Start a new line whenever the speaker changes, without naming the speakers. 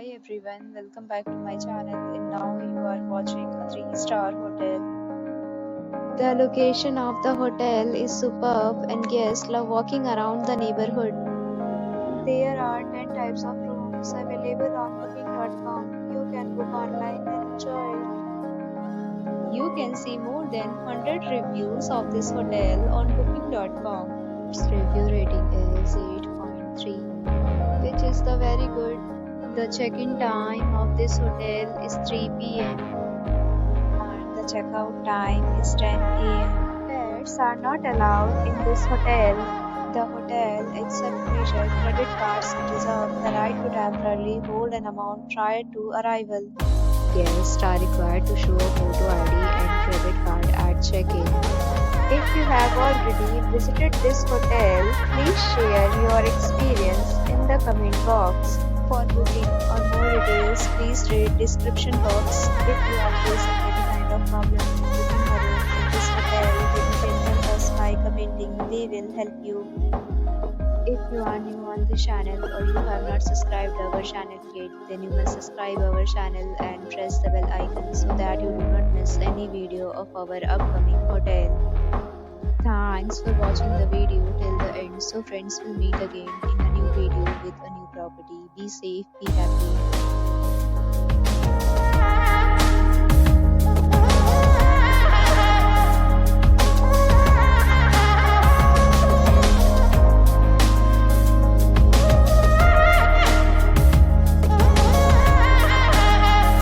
Hi everyone, welcome back to my channel and now you are watching a 3-star hotel. The location of the hotel is superb and guests love walking around the neighborhood. There are 10 types of rooms available on booking.com. You can book online and enjoy it. You can see more than 100 reviews of this hotel on booking.com. Its review rating is 8.3, which is the very good. The check-in time of this hotel is 3 p.m. and the checkout time is 10 a.m. Pets are not allowed in this hotel. The hotel accepts major credit cards and reserves the right to temporarily hold an amount prior to arrival. Guests are required to show a photo ID and credit card at check-in. If you have already visited this hotel, please share your experience in the comment box. For booking or more details, please read description box. If you are facing any kind of problem in booking a room in this hotel, then you can help us by commenting. We will help you. If you are new on the channel or you have not subscribed our channel yet, then you must subscribe our channel and press the bell icon so that you do not miss any video of our upcoming hotel. Thanks for watching the video till the end. So friends, will meet again in a new video with a new property. Be safe, be happy.